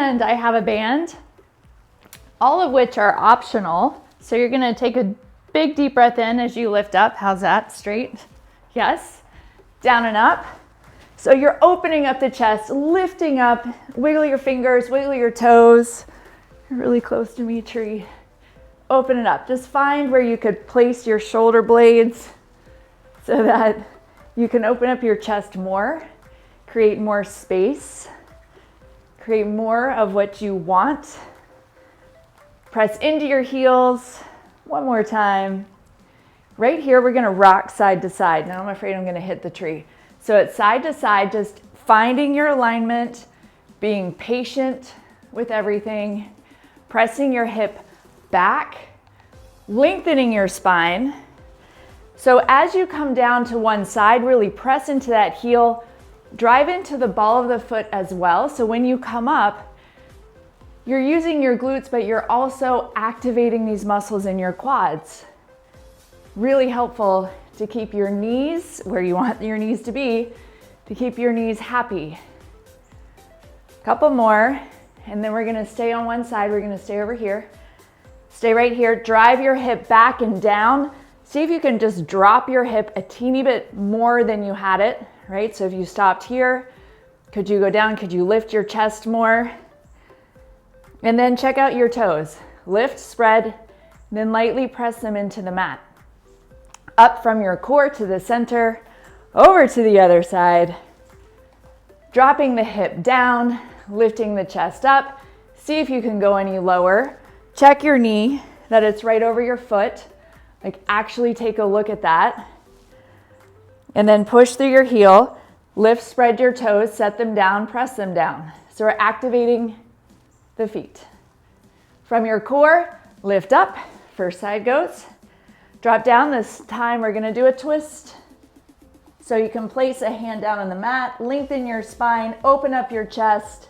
and I have a band, all of which are optional. So you're gonna take a big deep breath in as you lift up. How's that? Straight? Yes. Down and up. So you're opening up the chest, lifting up, wiggle your fingers, wiggle your toes. You're really close to me, tree. Open it up. Just find where you could place your shoulder blades so that you can open up your chest more, create more space, create more of what you want. Press into your heels. One more time. Right here, we're gonna rock side to side. Now I'm afraid I'm gonna hit the tree. So it's side to side, just finding your alignment, being patient with everything, pressing your hip back, lengthening your spine. So as you come down to one side, really press into that heel, drive into the ball of the foot as well. So when you come up, you're using your glutes, but you're also activating these muscles in your quads. Really helpful to keep your knees where you want your knees to be, to keep your knees happy. Couple more, and then we're gonna stay on one side. We're gonna stay over here. Stay right here, drive your hip back and down. See if you can just drop your hip a teeny bit more than you had it, right? So if you stopped here, could you go down? Could you lift your chest more? And then check out your toes. Lift, spread, then lightly press them into the mat. Up from your core to the center, over to the other side. Dropping the hip down, lifting the chest up. See if you can go any lower. Check your knee, that it's right over your foot. Like actually take a look at that. And then push through your heel, lift, spread your toes, set them down, press them down. So we're activating the feet. From your core, lift up, first side goes. Drop down, this time we're gonna do a twist. So you can place a hand down on the mat, lengthen your spine, open up your chest,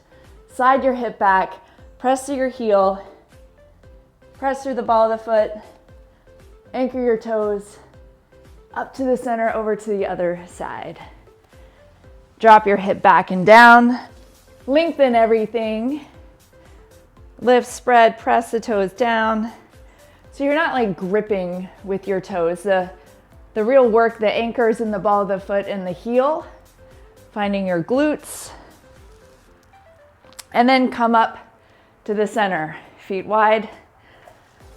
slide your hip back, press through your heel, press through the ball of the foot, anchor your toes, up to the center, over to the other side. Drop your hip back and down, lengthen everything, lift, spread, press the toes down. So you're not like gripping with your toes. The real work, the anchors in the ball of the foot and the heel, finding your glutes. And then come up to the center, feet wide,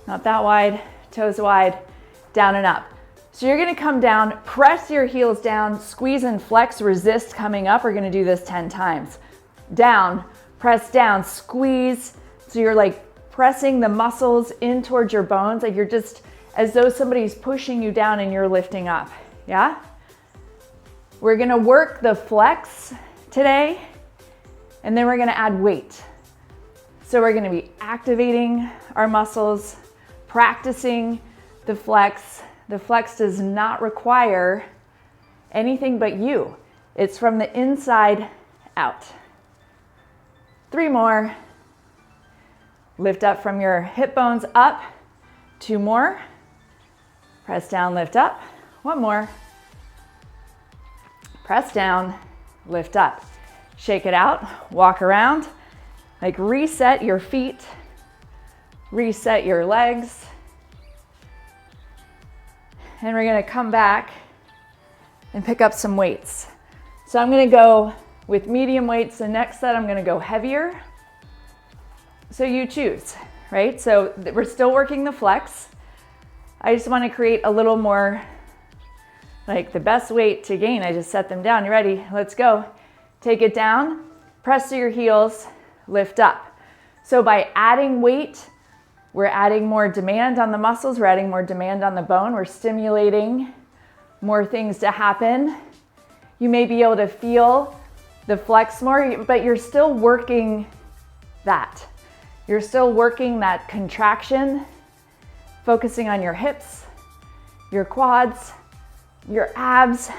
not that wide, toes wide, down and up. So you're gonna come down, press your heels down, squeeze and flex, resist coming up. We're gonna do this 10 times. Down, press down, squeeze. So you're like pressing the muscles in towards your bones, like you're just as though somebody's pushing you down and you're lifting up, yeah? We're gonna work the flex today, and then we're gonna add weight. So we're gonna be activating our muscles, practicing the flex. The flex does not require anything but you. It's from the inside out. 3 more. Lift up from your hip bones up. 2 more. Press down, lift up. 1 more. Press down, lift up. Shake it out, walk around. Like reset your feet, reset your legs. And we're gonna come back and pick up some weights. So I'm gonna go with medium weights. The next set I'm gonna go heavier. So you choose, right? So we're still working the flex. I just wanna create a little more, like the best weight to gain. I just set them down. You ready? Let's go. Take it down, press to your heels, lift up. So by adding weight, we're adding more demand on the muscles, we're adding more demand on the bone, we're stimulating more things to happen. You may be able to feel the flex more, but you're still working that. You're still working that contraction, focusing on your hips, your quads, your abs.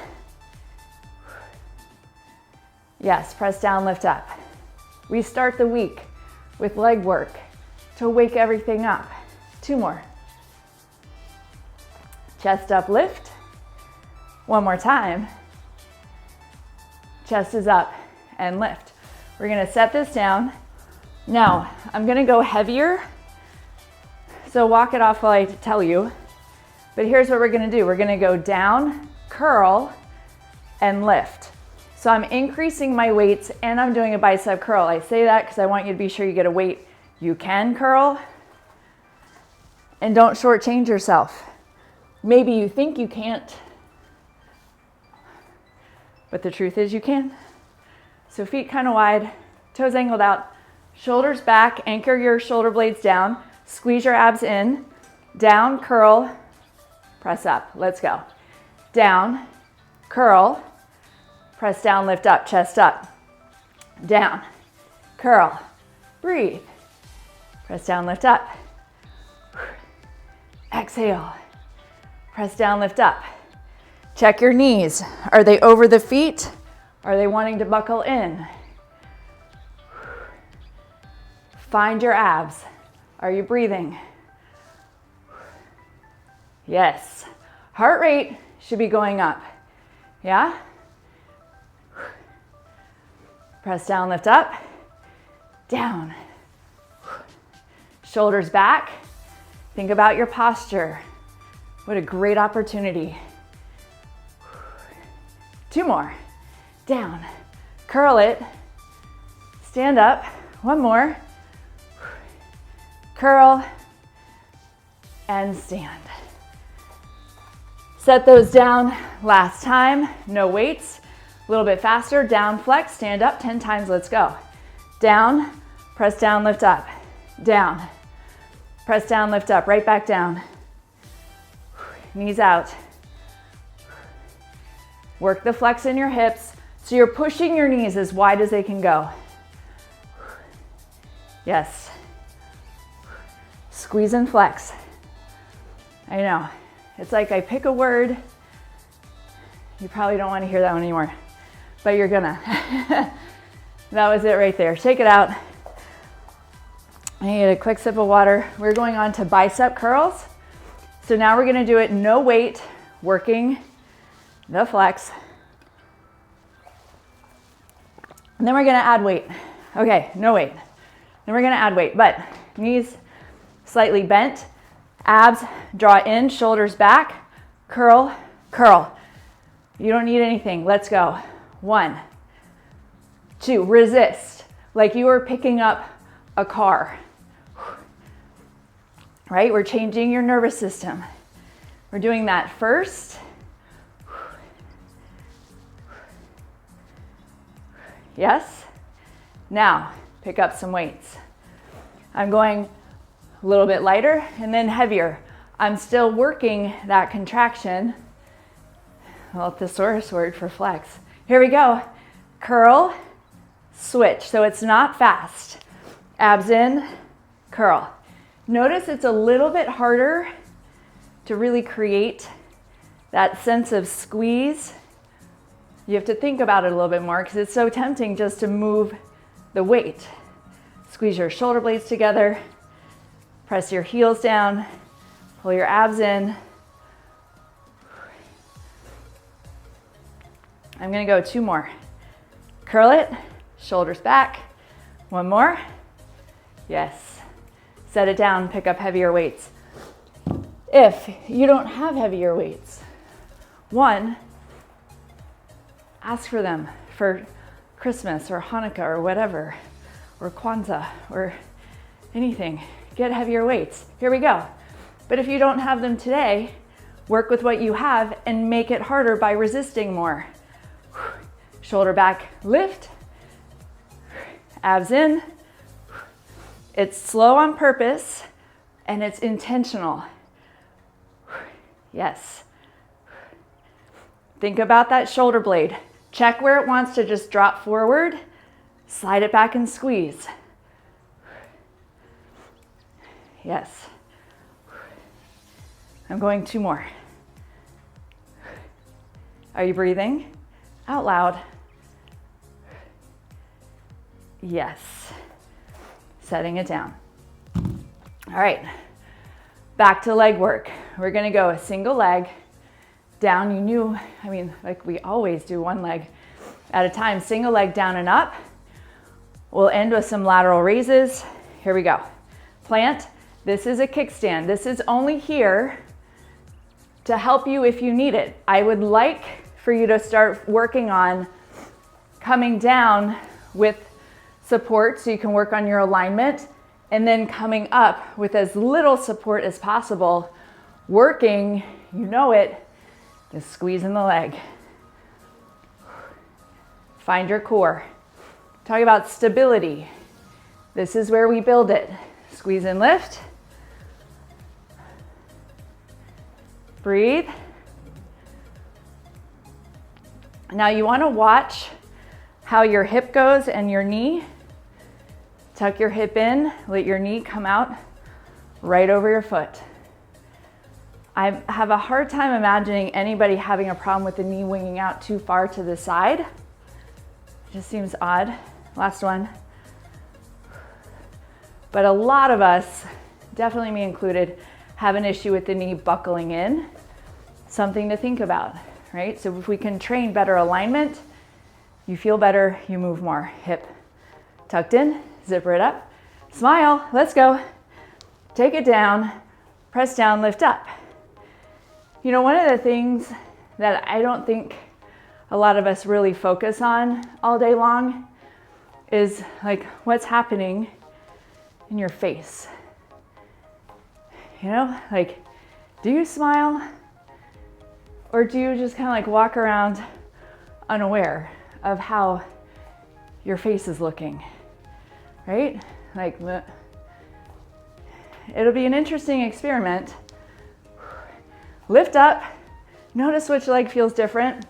Yes, press down, lift up. We start the week with leg work to wake everything up. 2 more. Chest up, lift. 1 more time. Chest is up and lift. We're gonna set this down. Now, I'm gonna go heavier, so walk it off while I tell you. But here's what we're gonna do. We're gonna go down, curl, and lift. So I'm increasing my weights and I'm doing a bicep curl. I say that because I want you to be sure you get a weight you can curl. And don't shortchange yourself. Maybe you think you can't, but the truth is you can. So feet kind of wide, toes angled out, shoulders back, anchor your shoulder blades down, squeeze your abs in, down, curl, press up. Let's go. Down, curl, press down, lift up, chest up. Down, curl, breathe. Press down, lift up. Exhale. Press down, lift up. Check your knees. Are they over the feet? Are they wanting to buckle in? Find your abs. Are you breathing? Yes. Heart rate should be going up. Yeah? Press down, lift up. Down. Shoulders back. Think about your posture. What a great opportunity. 2 more. Down. Curl it. Stand up. 1 more. Curl and stand. Set those down last time. No weights. A little bit faster. Down, flex, stand up 10 times. Let's go. Down, press down, lift up. Down. Press down, lift up, right back down. Knees out. Work the flex in your hips so you're pushing your knees as wide as they can go. Yes. Squeeze and flex. I know. It's like I pick a word. You probably don't want to hear that one anymore, but you're gonna. That was it right there. Shake it out. I need a quick sip of water. We're going on to bicep curls. So now we're gonna do it no weight, working the flex. And then we're gonna add weight. Okay, no weight. Then we're gonna add weight, but knees slightly bent, abs draw in, shoulders back, curl, curl. You don't need anything. Let's go. 1, 2, resist like you are picking up a car. Right? We're changing your nervous system. We're doing that first. Yes? Now, pick up some weights. I'm going a little bit lighter and then heavier. I'm still working that contraction. Well, thesaurus word for flex. Here we go. Curl, switch. So it's not fast. Abs in, curl. Notice it's a little bit harder to really create that sense of squeeze. You have to think about it a little bit more because it's so tempting just to move the weight. Squeeze your shoulder blades together, press your heels down, pull your abs in. I'm gonna go 2 more. Curl it, shoulders back. 1 more. Yes. Set it down, pick up heavier weights. If you don't have heavier weights, 1, ask for them for Christmas or Hanukkah or whatever, or Kwanzaa or anything. Get heavier weights. Here we go. But if you don't have them today, work with what you have and make it harder by resisting more. Shoulder back, lift. Abs in. It's slow on purpose and it's intentional. Yes. Think about that shoulder blade. Check where it wants to just drop forward. Slide it back and squeeze. Yes. I'm going 2 more. Are you breathing? Out loud. Yes. Setting it down. All right, back to leg work. We're gonna go a single leg down. Like we always do 1 leg at a time. Single leg down and up. We'll end with some lateral raises. Here we go. Plant. This is a kickstand. This is only here to help you if you need it. I would like for you to start working on coming down with support so you can work on your alignment, and then coming up with as little support as possible, working, you know it, just squeezing the leg. Find your core. Talk about stability. This is where we build it. Squeeze and lift. Breathe. Now you want to watch how your hip goes and your knee. Tuck your hip in, let your knee come out right over your foot. I have a hard time imagining anybody having a problem with the knee winging out too far to the side. It just seems odd. Last one. But a lot of us, definitely me included, have an issue with the knee buckling in. Something to think about, right? So if we can train better alignment, you feel better, you move more. Hip tucked in, zipper it up, smile, let's go. Take it down, press down, lift up. You know, one of the things that I don't think a lot of us really focus on all day long is like what's happening in your face. You know, like, do you smile? Or do you just kind of like walk around unaware of how your face is looking, right? Like, it'll be an interesting experiment. Lift up, notice which leg feels different.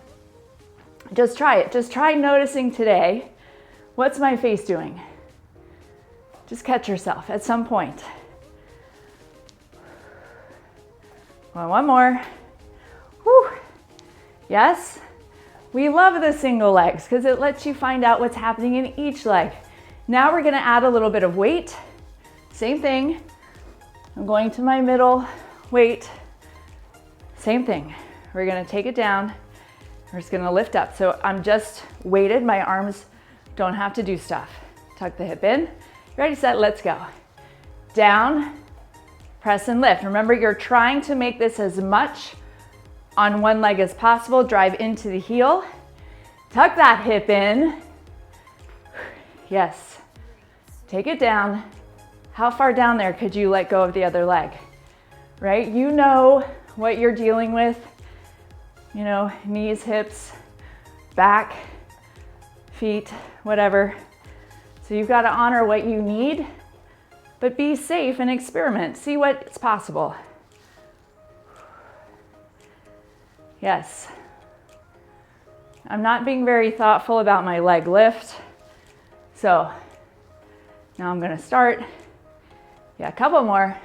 Just try it. Just try noticing today, what's my face doing? Just catch yourself at some point. One more. Whew. Yes, we love the single legs because it lets you find out what's happening in each leg. Now we're gonna add a little bit of weight. Same thing. I'm going to my middle weight. Same thing. We're gonna take it down. We're just gonna lift up. So I'm just weighted. My arms don't have to do stuff. Tuck the hip in. Ready, set, let's go. Down, press and lift. Remember, you're trying to make this as much on one leg as possible. Drive into the heel. Tuck that hip in. Yes. Take it down. How far down there could you let go of the other leg? Right? You know what you're dealing with. You know, knees, hips, back, feet, whatever. So you've got to honor what you need, but be safe and experiment. See what's possible. Yes. I'm not being very thoughtful about my leg lift. So now I'm going to start. Yeah, a couple more.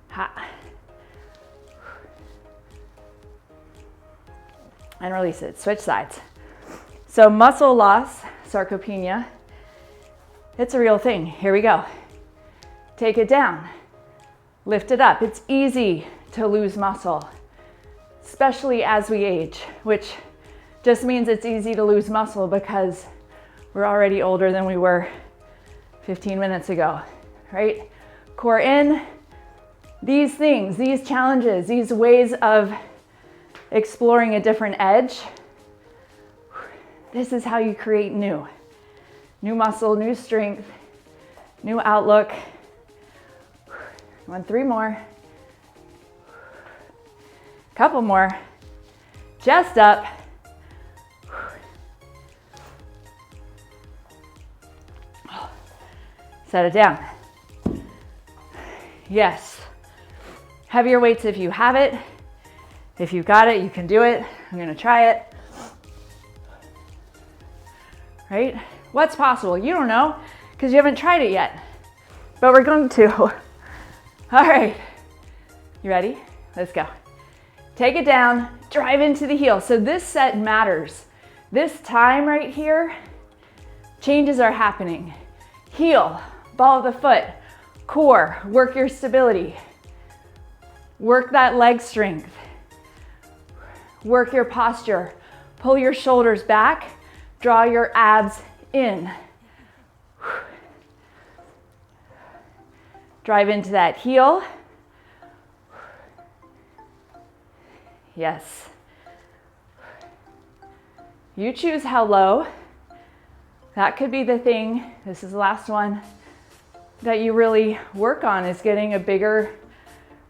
Ha. And release it. Switch sides. So muscle loss, sarcopenia, it's a real thing. Here we go. Take it down. Lift it up. It's easy to lose muscle, especially as we age, which just means it's easy to lose muscle because we're already older than we were 15 minutes ago, right? Core in. These things, these challenges, these ways of exploring a different edge, this is how you create new muscle, new strength, new outlook. Three more. Couple more. Chest up. Set it down. Yes. Heavier weights if you have it. If you've got it, you can do it. I'm gonna try it. Right? What's possible? You don't know because you haven't tried it yet, but we're going to. All right, you ready? Let's go. Take it down, drive into the heel. So this set matters. This time right here, changes are happening. Heel, ball of the foot, core, work your stability. Work that leg strength. Work your posture. Pull your shoulders back. Draw your abs in. Drive into that heel. Yes. You choose how low. That could be the thing, this is the last one, that you really work on, is getting a bigger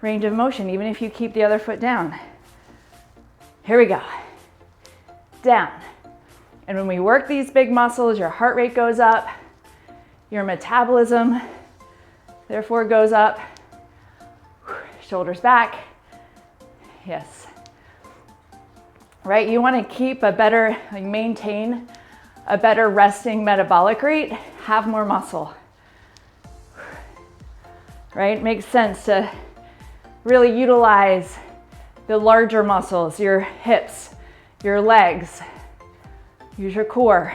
range of motion, even if you keep the other foot down. Here we go. Down. And when we work these big muscles, your heart rate goes up, your metabolism therefore goes up. Shoulders back. Yes. Right, you want to keep a better, maintain a better resting metabolic rate, have more muscle. Right, it makes sense to really utilize the larger muscles, your hips, your legs, use your core.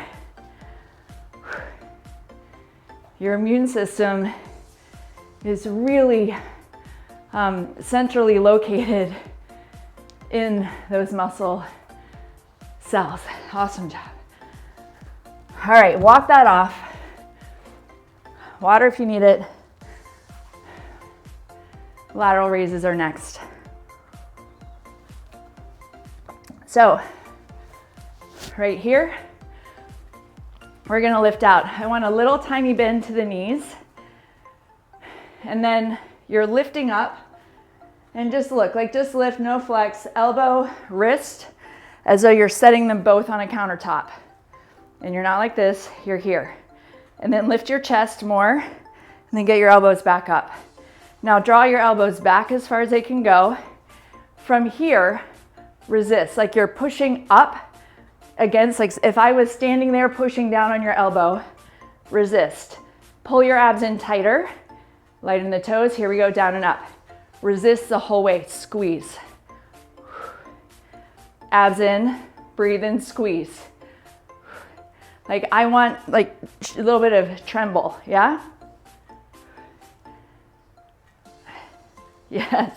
Your immune system is really centrally located in those muscle cells. Awesome job. All right, walk that off. Water if you need it. Lateral raises are next. So, right here, we're gonna lift out. I want a little tiny bend to the knees. And then you're lifting up. And just look, like just lift, no flex, elbow, wrist, as though you're setting them both on a countertop. And you're not like this, you're here. And then lift your chest more, and then get your elbows back up. Now draw your elbows back as far as they can go. From here, resist, like you're pushing up against, like if I was standing there pushing down on your elbow, resist. Pull your abs in tighter, lighten the toes, here we go, down and up. Resist the whole way, squeeze. Abs in, breathe in, squeeze. Like I want like a little bit of tremble, yeah? Yes.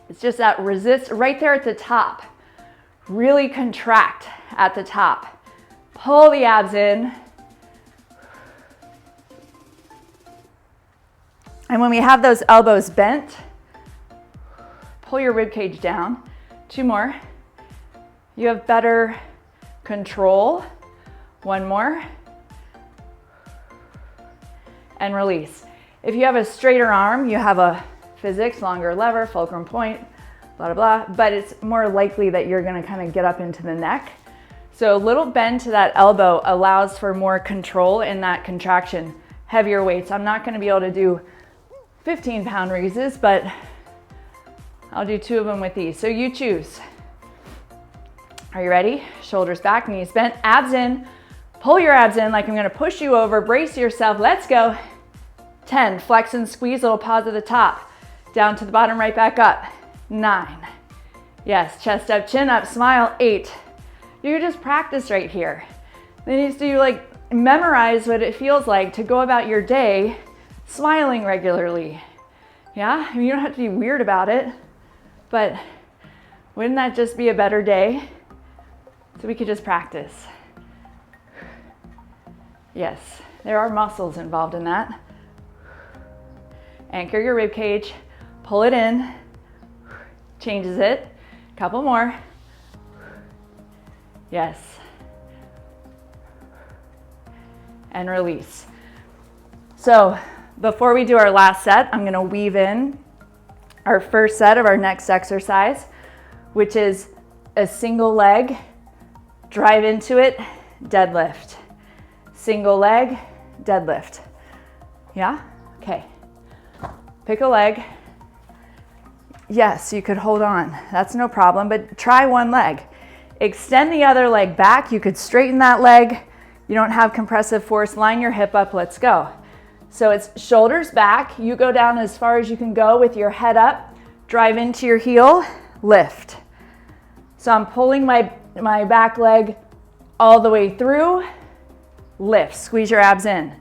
It's just that resist right there at the top. Really contract at the top. Pull the abs in. And when we have those elbows bent, pull your rib cage down. 2 more. You have better control. 1 more. And release. If you have a straighter arm, you have a physics, longer lever, fulcrum point, blah, blah, blah, but it's more likely that you're gonna kind of get up into the neck. So a little bend to that elbow allows for more control in that contraction. Heavier weights. I'm not gonna be able to do 15-pound raises, but I'll do 2 of them with these. So you choose. Are you ready? Shoulders back, knees bent, abs in. Pull your abs in like I'm gonna push you over. Brace yourself. Let's go. 10, flex and squeeze, little pause at the top. Down to the bottom, right back up. 9. Yes, chest up, chin up, smile. 8. You just practice right here. Then you need to like memorize what it feels like to go about your day smiling regularly. Yeah, I mean, you don't have to be weird about it, but wouldn't that just be a better day? So we could just practice. Yes, there are muscles involved in that. Anchor your rib cage, pull it in, changes it. Couple more. Yes. And release. So before we do our last set, I'm gonna weave in our first set of our next exercise, which is a single leg, drive into it, deadlift. Single leg, deadlift. Yeah? Okay. Pick a leg. Yes, you could hold on. That's no problem, but try one leg. Extend the other leg back. You could straighten that leg. You don't have compressive force. Line your hip up. Let's go. So it's shoulders back. You go down as far as you can go with your head up. Drive into your heel. Lift. So I'm pulling my back leg all the way through. Lift. Squeeze your abs in.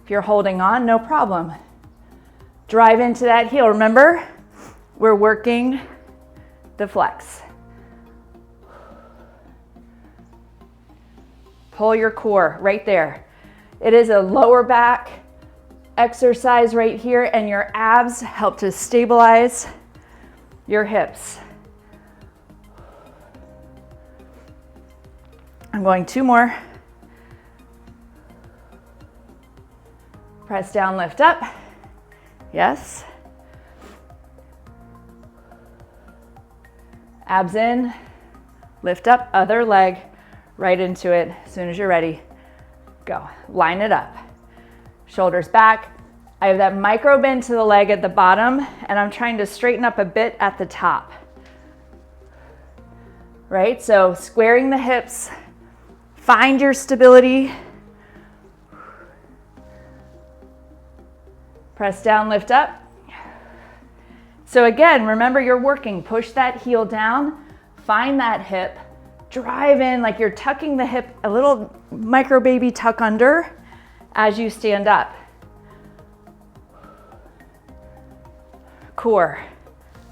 If you're holding on, no problem. Drive into that heel. Remember, we're working the flex. Pull your core right there. It is a lower back exercise right here, and your abs help to stabilize your hips. I'm going 2 more. Press down, lift up. Yes. Abs in, lift up, other leg, right into it. As soon as you're ready, go. Line it up. Shoulders back. I have that micro bend to the leg at the bottom, and I'm trying to straighten up a bit at the top. Right? So squaring the hips, find your stability. Press down, lift up. So again, remember you're working. Push that heel down, find that hip, drive in like you're tucking the hip, a little micro baby tuck under as you stand up. Core,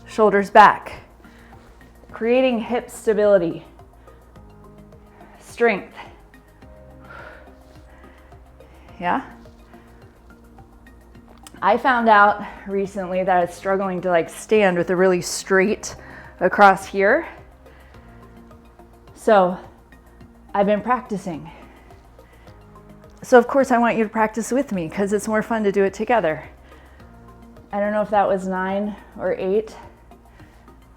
shoulders back, creating hip stability, strength. Yeah? I found out recently that I was struggling to like stand with a really straight across here. So I've been practicing. So of course I want you to practice with me because it's more fun to do it together. I don't know if that was 9 or 8.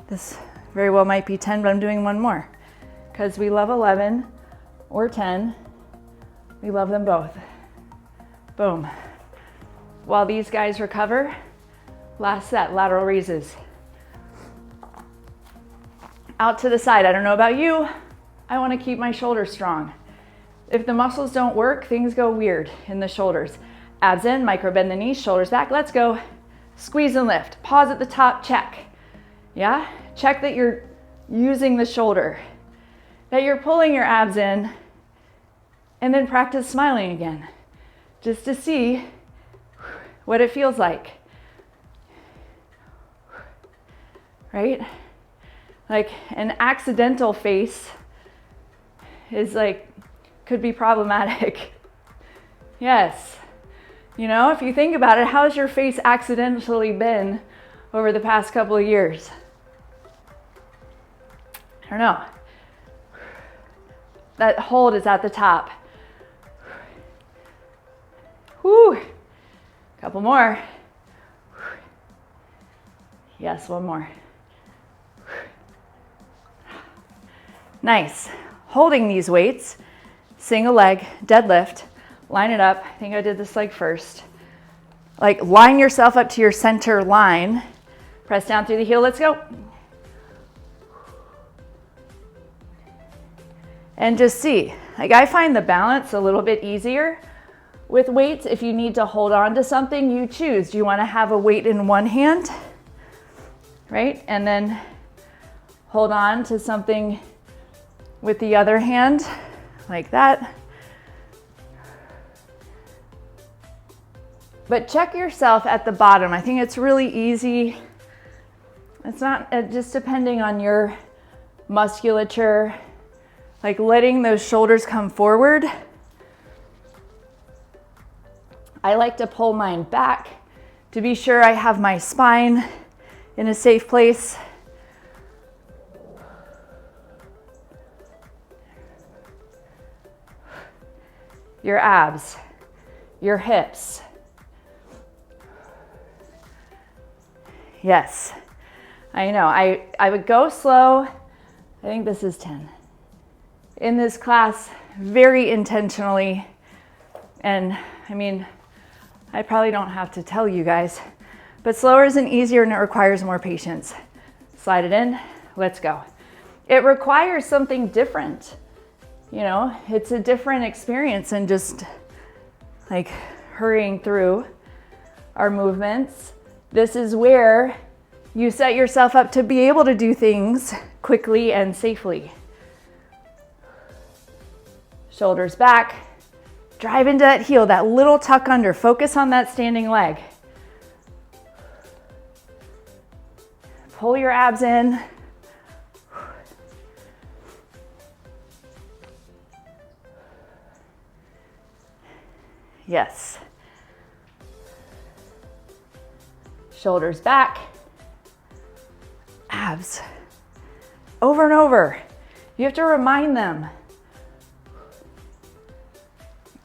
This very well might be 10, but I'm doing one more because we love 11 or 10. We love them both. Boom. While these guys recover, last set, lateral raises. Out to the side. I don't know about you. I want to keep my shoulders strong. If the muscles don't work, things go weird in the shoulders. Abs in, micro bend the knees, shoulders back. Let's go. Squeeze and lift. Pause at the top, check. Yeah? Check that you're using the shoulder, that you're pulling your abs in, and then practice smiling again, just to see what it feels like, right? Like an accidental face is like, could be problematic. Yes. You know, if you think about it, how's your face accidentally been over the past couple of years? I don't know. That hold is at the top. Whew. Couple more. Yes, one more. Nice. Holding these weights, single leg, deadlift, line it up. I think I did this leg first. Like line yourself up to your center line. Press down through the heel, let's go. And just see, like I find the balance a little bit easier with weights. If you need to hold on to something, you choose. Do you want to have a weight in one hand, right? And then hold on to something with the other hand, like that. But check yourself at the bottom. I think it's really easy. It's not just depending on your musculature, like letting those shoulders come forward. I like to pull mine back to be sure I have my spine in a safe place. Your abs, your hips. Yes, I know. I would go slow. I think this is 10. In this class, very intentionally. And I mean, I probably don't have to tell you guys, but slower isn't easier and it requires more patience. Slide it in, let's go. It requires something different. You know, it's a different experience than just like hurrying through our movements. This is where you set yourself up to be able to do things quickly and safely. Shoulders back. Drive into that heel, that little tuck under. Focus on that standing leg. Pull your abs in. Yes. Shoulders back. Abs. Over and over. You have to remind them.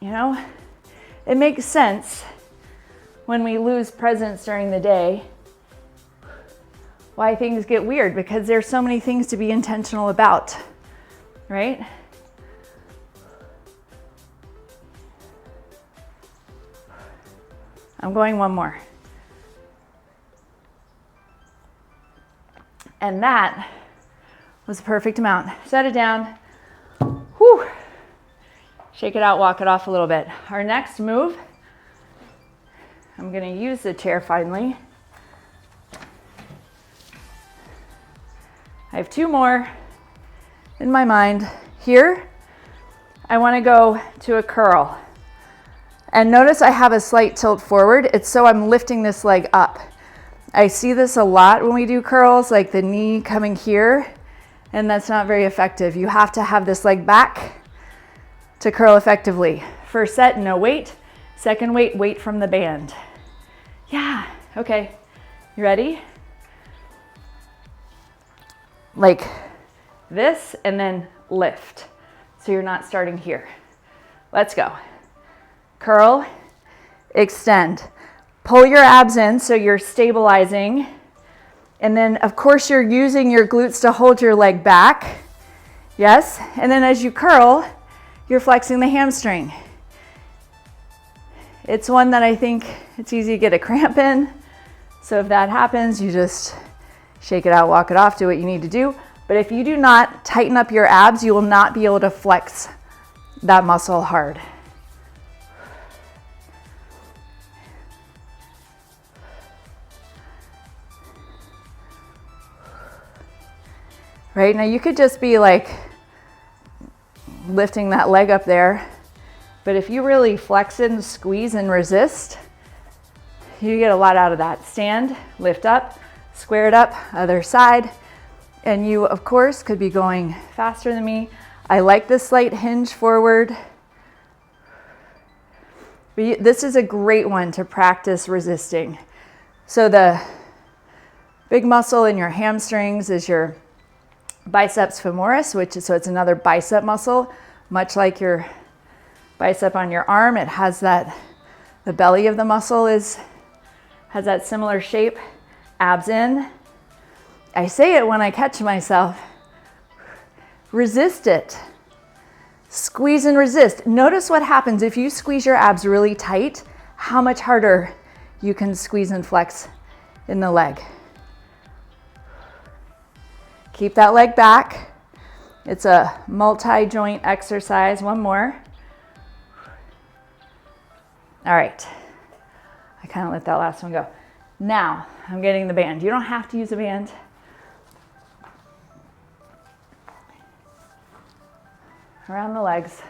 You know, it makes sense when we lose presence during the day why things get weird, because there's so many things to be intentional about, right? I'm going one more. And that was the perfect amount. Set it down. Whew. Shake it out, walk it off a little bit. Our next move, I'm gonna use the chair finally. I have two more in my mind. Here, I wanna go to a curl. And notice I have a slight tilt forward. It's so I'm lifting this leg up. I see this a lot when we do curls, like the knee coming here, and that's not very effective. You have to have this leg back to curl effectively. First set, no weight. Second weight, weight from the band. Yeah, okay. You ready? Like this, and then lift. So you're not starting here. Let's go. Curl, extend. Pull your abs in so you're stabilizing. And then, of course, you're using your glutes to hold your leg back. Yes? And then as you curl, you're flexing the hamstring. It's one that I think it's easy to get a cramp in. So if that happens, you just shake it out, walk it off, do what you need to do. But if you do not tighten up your abs, you will not be able to flex that muscle hard. Right, now you could just be like lifting that leg up there, but if you really flex it and squeeze and resist, you get a lot out of that. Stand, lift up, square it up, other side, and you, of course, could be going faster than me. I like this slight hinge forward. This is a great one to practice resisting. So the big muscle in your hamstrings is your biceps femoris, so it's another bicep muscle, much like your bicep on your arm. It has that, the belly of the muscle has that similar shape. Abs in. I say it when I catch myself. Resist it. Squeeze and resist. Notice what happens if you squeeze your abs really tight, how much harder you can squeeze and flex in the leg. Keep that leg back. It's a multi-joint exercise. One more. All right. I kind of let that last one go. Now, I'm getting the band. You don't have to use a band. Around the legs.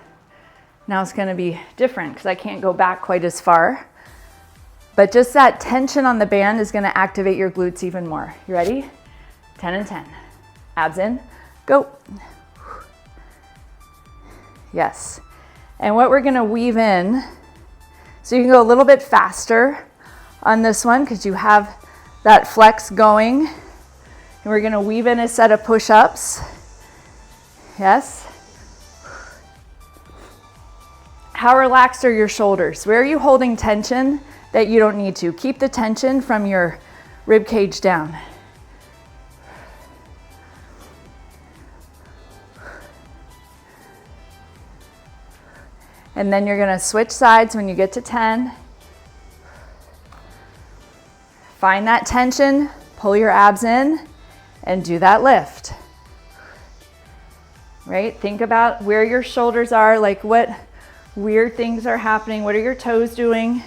Now it's going to be different because I can't go back quite as far. But just that tension on the band is going to activate your glutes even more. You ready? 10 and 10. Abs in, go. Yes. And what we're gonna weave in, so you can go a little bit faster on this one because you have that flex going. And we're gonna weave in a set of push-ups. Yes. How relaxed are your shoulders? Where are you holding tension that you don't need to? Keep the tension from your rib cage down. And then you're gonna switch sides when you get to 10. Find that tension, pull your abs in, and do that lift. Right? Think about where your shoulders are, like what weird things are happening. What are your toes doing?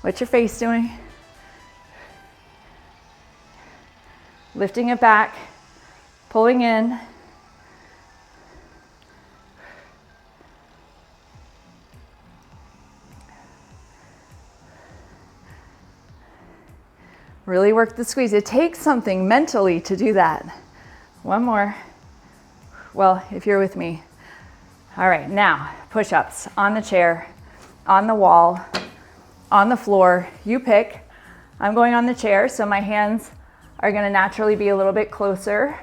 What's your face doing? Lifting it back, pulling in. Really work the squeeze. It takes something mentally to do that. One more. Well, if you're with me. All right, now push-ups on the chair. on the wall, on the floor, you pick. I'm going on the chair, so my hands are gonna naturally be a little bit closer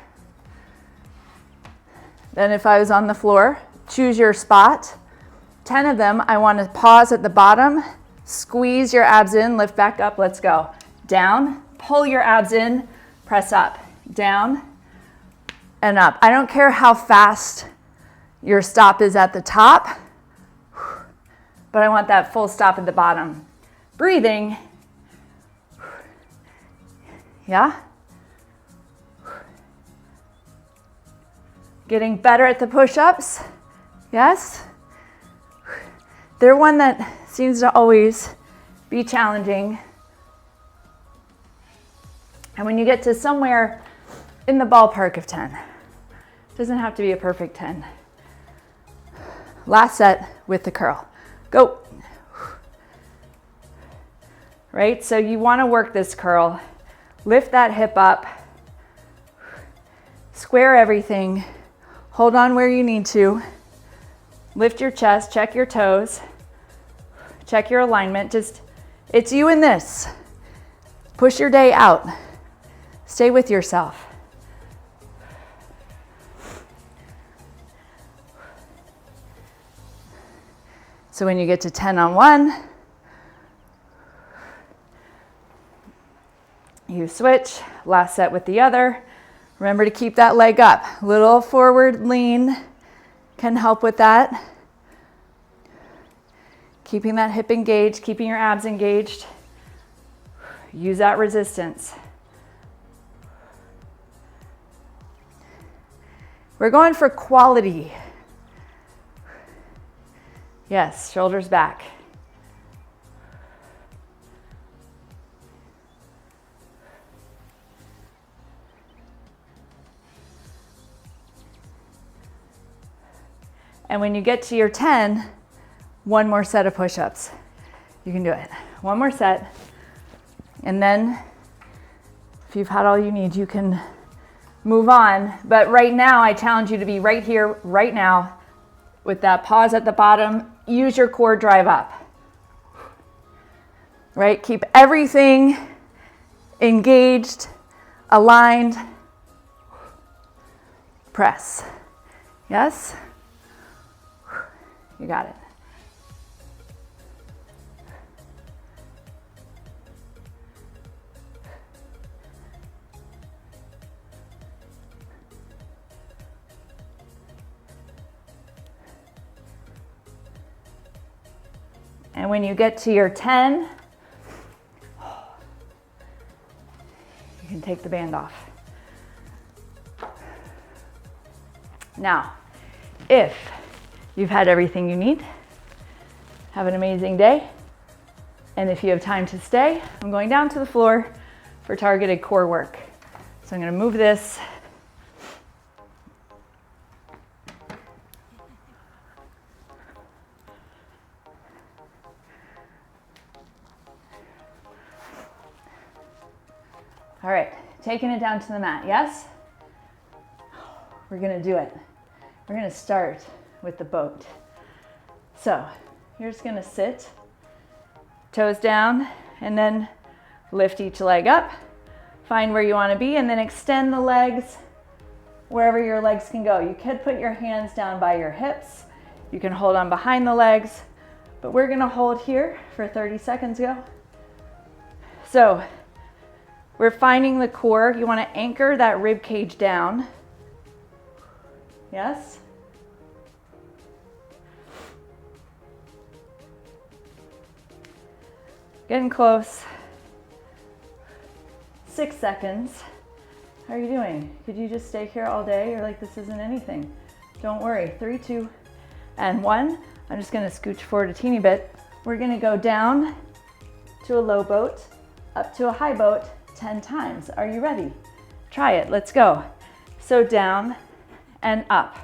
than if I was on the floor. Choose your spot. 10 of them, I want to pause at the bottom, squeeze your abs in, lift back up, let's go. Down, pull your abs in, press up, down and up. I don't care how fast your stop is at the top, but I want that full stop at the bottom. Breathing. Yeah? Getting better at the push-ups. Yes? They're one that seems to always be challenging. And when you get to somewhere in the ballpark of 10, it doesn't have to be a perfect 10. Last set with the curl. Go. Right? So you want to work this curl. Lift that hip up. Square everything. Hold on where you need to. Lift your chest, check your toes. Check your alignment. It's you in this. Push your day out. Stay with yourself. So when you get to 10 on one, you switch, last set with the other. Remember to keep that leg up. Little forward lean can help with that. Keeping that hip engaged, keeping your abs engaged. Use that resistance. We're going for quality. Yes, shoulders back. And when you get to your 10, one more set of push-ups. You can do it. One more set. And then if you've had all you need, you can move on. But right now, I challenge you to be right here, right now, with that pause at the bottom. Use your core drive up. Right? Keep everything engaged, aligned. Press. Yes? You got it. And when you get to your 10, you can take the band off. Now, if you've had everything you need, have an amazing day. And if you have time to stay, I'm going down to the floor for targeted core work. So I'm going to move this. All right, taking it down to the mat, yes? We're gonna do it. We're gonna start with the boat. So you're just gonna sit, toes down, and then lift each leg up. Find where you wanna be, and then extend the legs wherever your legs can go. You could put your hands down by your hips. You can hold on behind the legs, but we're gonna hold here for 30 seconds, go. So we're finding the core. You want to anchor that rib cage down. Yes? Getting close. 6 seconds. How are you doing? Could you just stay here all day? You're like, this isn't anything. Don't worry. 3, 2, and 1. I'm just going to scooch forward a teeny bit. We're going to go down to a low boat, up to a high boat, 10 times. Are you ready? Try it. Let's go. So down and up.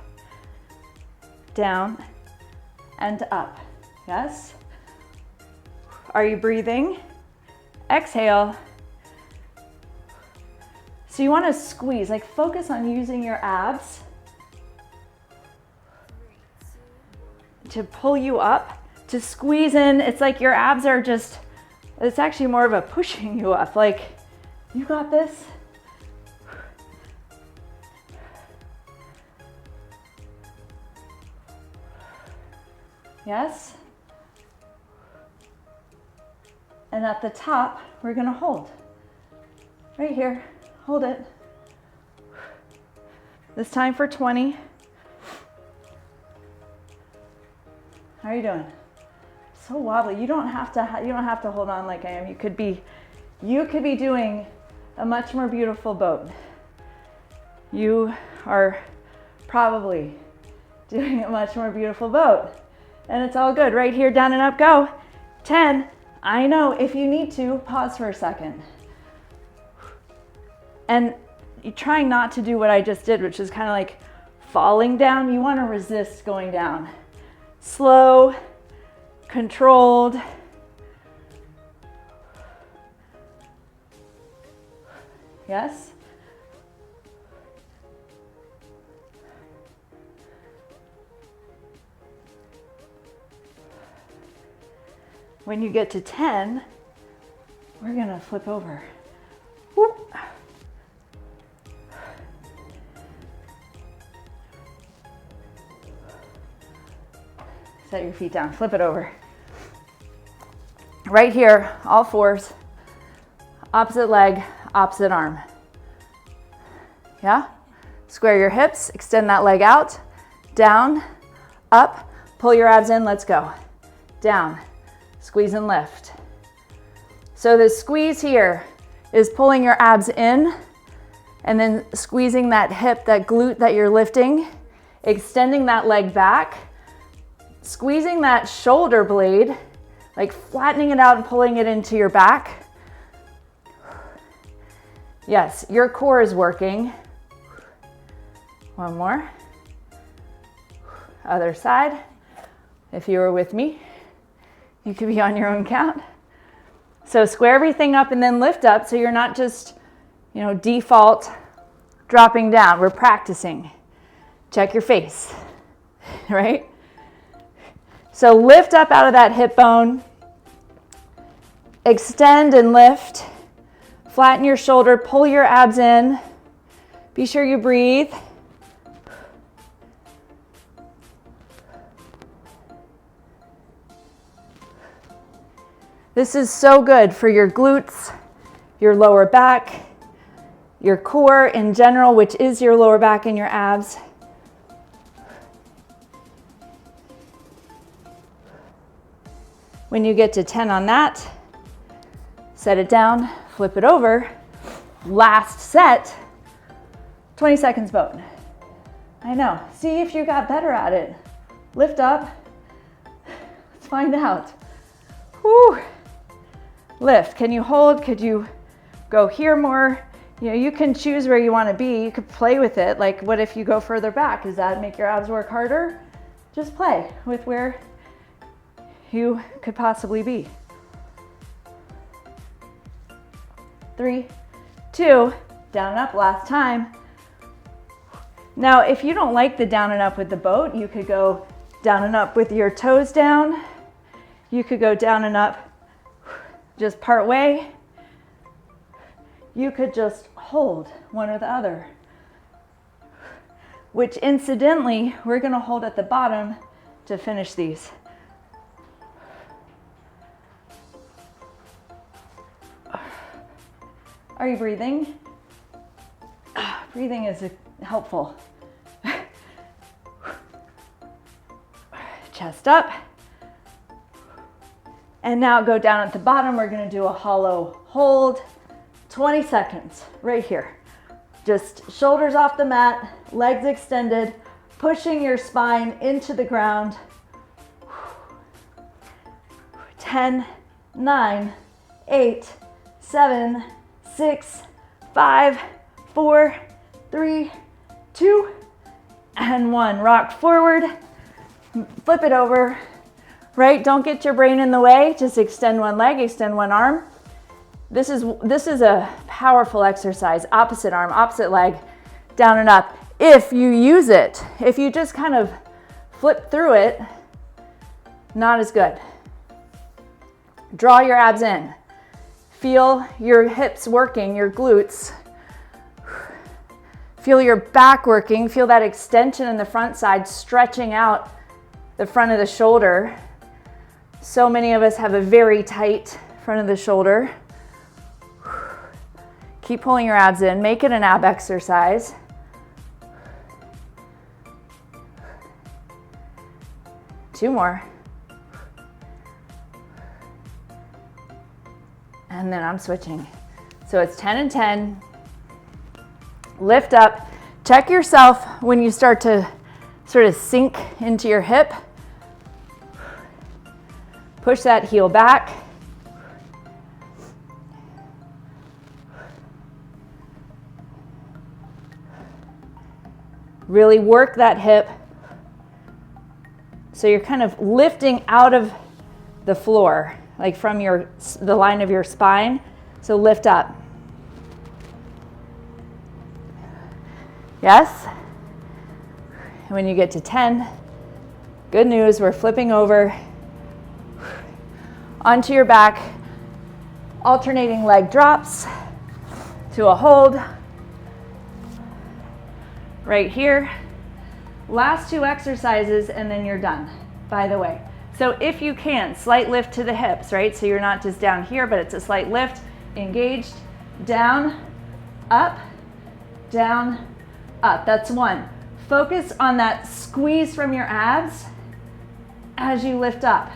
Down and up. Yes? Are you breathing? Exhale. So you want to squeeze, like focus on using your abs to pull you up, to squeeze in. It's like your abs are just, it's actually more of a pushing you up. Like, you got this. Yes. And at the top, we're gonna hold. Right here, hold it. This time for 20. How are you doing? So wobbly. You don't have to hold on like I am. You could be doing a much more beautiful boat. You are probably doing a much more beautiful boat. And it's all good. Right here, down and up, go. 10. I know, if you need to, pause for a second. And you're trying not to do what I just did, which is kind of like falling down. You want to resist going down. Slow, controlled. Yes? When you get to 10, we're gonna flip over. Whoop. Set your feet down, flip it over. Right here, all fours, opposite leg, opposite arm. Yeah? Square your hips, extend that leg out, down, up, pull your abs in, let's go. Down, squeeze and lift. So the squeeze here is pulling your abs in and then squeezing that hip, that glute that you're lifting, extending that leg back, squeezing that shoulder blade, like flattening it out and pulling it into your back. Yes, your core is working. One more. Other side. If you were with me, you could be on your own count. So square everything up and then lift up so you're not just, default dropping down. We're practicing. Check your face, right? So lift up out of that hip bone. Extend and lift. Flatten your shoulder, pull your abs in. Be sure you breathe. This is so good for your glutes, your lower back, your core in general, which is your lower back and your abs. When you get to 10 on that, set it down, flip it over. Last set, 20 seconds boat. I know. See if you got better at it. Lift up. Let's find out. Whew. Lift. Can you hold? Could you go here more? You can choose where you want to be. You could play with it. Like, what if you go further back? Does that make your abs work harder? Just play with where you could possibly be. 3, 2, down and up, last time. Now, if you don't like the down and up with the boat, you could go down and up with your toes down. You could go down and up just part way. You could just hold one or the other, which incidentally, we're gonna hold at the bottom to finish these. Are you breathing? Breathing is helpful. Chest up. And now go down at the bottom. We're gonna do a hollow hold. 20 seconds, right here. Just shoulders off the mat, legs extended, pushing your spine into the ground. 10, 9, 8, 7, 6, 5, 4, 3, 2, and 1. Rock forward, flip it over, right? Don't get your brain in the way. Just extend one leg, extend one arm. This is a powerful exercise. Opposite arm, opposite leg, down and up. If you use it, if you just kind of flip through it, Not as good. Draw your abs in. Feel your hips working, your glutes. Feel your back working. Feel that extension in the front side, stretching out the front of the shoulder. So many of us have a very tight front of the shoulder. Keep pulling your abs in. Make it an ab exercise. Two more. And then I'm switching. So it's 10 and 10. Lift up. Check yourself when you start to sort of sink into your hip. Push that heel back. Really work that hip. So you're kind of lifting out of the floor, like from the line of your spine. So lift up. Yes? And when you get to 10, good news, we're flipping over onto your back, alternating leg drops to a hold. Right here. Last two exercises and then you're done, by the way. So if you can, slight lift to the hips, right? So you're not just down here, but it's a slight lift, engaged, down, up, down, up. That's one. Focus on that squeeze from your abs as you lift up.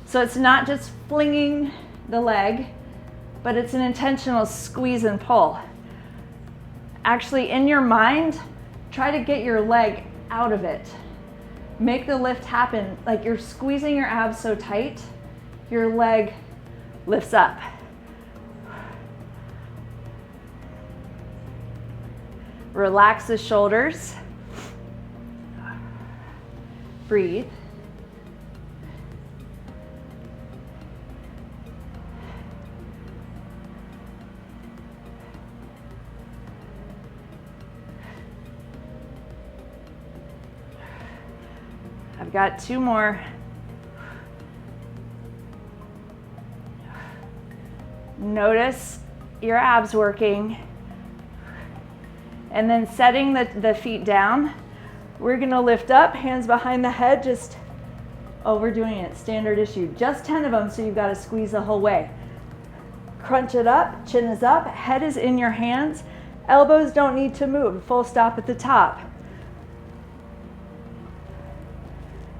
So it's not just flinging the leg, but it's an intentional squeeze and pull. Actually, in your mind, try to get your leg out of it. Make the lift happen. Like you're squeezing your abs so tight, your leg lifts up. Relax the shoulders. Breathe. I've got two more. Notice your abs working. And then setting the feet down. We're gonna lift up, hands behind the head, just, oh, we're doing it, standard issue. Just 10 of them, so you've got to squeeze the whole way. Crunch it up, chin is up, head is in your hands. Elbows don't need to move, full stop at the top.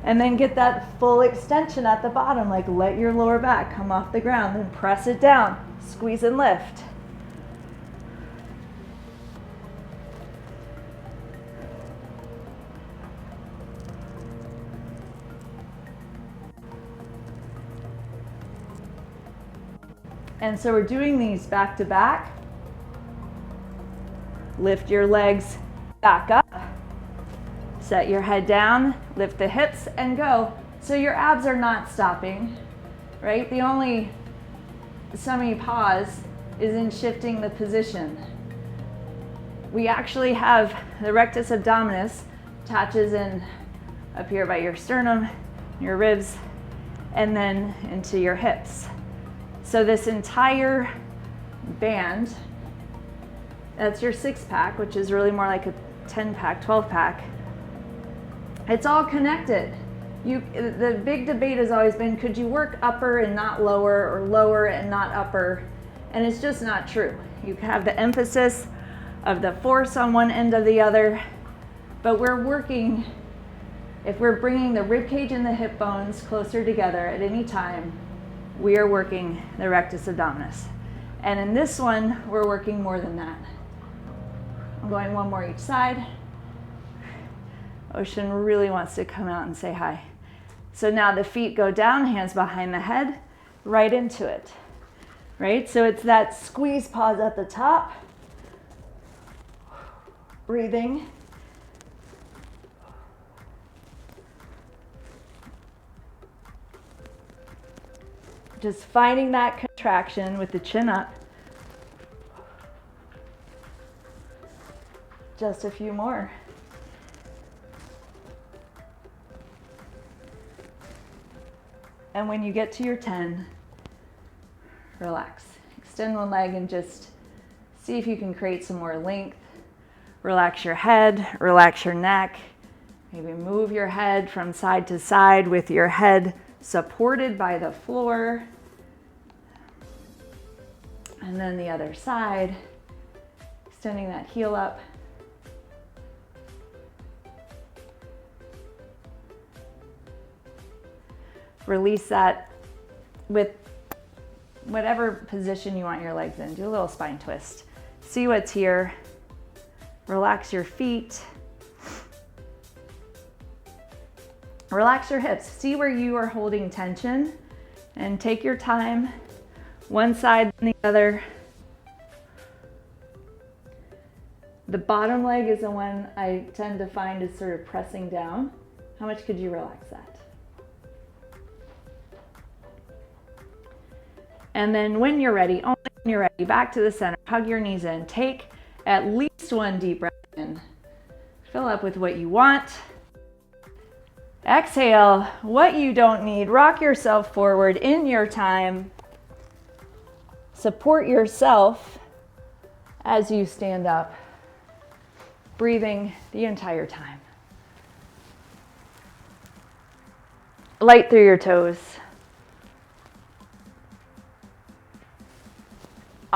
And then get that full extension at the bottom, like let your lower back come off the ground, then press it down, squeeze and lift. And so we're doing these back to back. Lift your legs back up. Set your head down, lift the hips and go. So your abs are not stopping, right? The only semi-pause is in shifting the position. We actually have the rectus abdominis attaches in up here by your sternum, your ribs, and then into your hips. So this entire band, that's your 6-pack, which is really more like a 10-pack, 12-pack. It's all connected. The big debate has always been, could you work upper and not lower, or lower and not upper? And it's just not true. You have the emphasis of the force on one end of the other, but we're working, if we're bringing the rib cage and the hip bones closer together at any time, we are working the rectus abdominis. And in this one, we're working more than that. I'm going one more each side. Ocean really wants to come out and say hi. So now the feet go down, hands behind the head, right into it, right? So it's that squeeze pause at the top. Breathing. Just finding that contraction with the chin up. Just a few more. And when you get to your 10, relax. Extend one leg and just see if you can create some more length. Relax your head, relax your neck. Maybe move your head from side to side with your head supported by the floor. And then the other side, extending that heel up. Release that with whatever position you want your legs in. Do a little spine twist. See what's here. Relax your feet. Relax your hips. See where you are holding tension and take your time. One side and the other. The bottom leg is the one I tend to find is sort of pressing down. How much could you relax that? And then when you're ready, only when you're ready, back to the center, hug your knees in. Take at least one deep breath in. Fill up with what you want. Exhale what you don't need. Rock yourself forward in your time. Support yourself as you stand up, breathing the entire time. Light through your toes.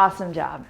Awesome job.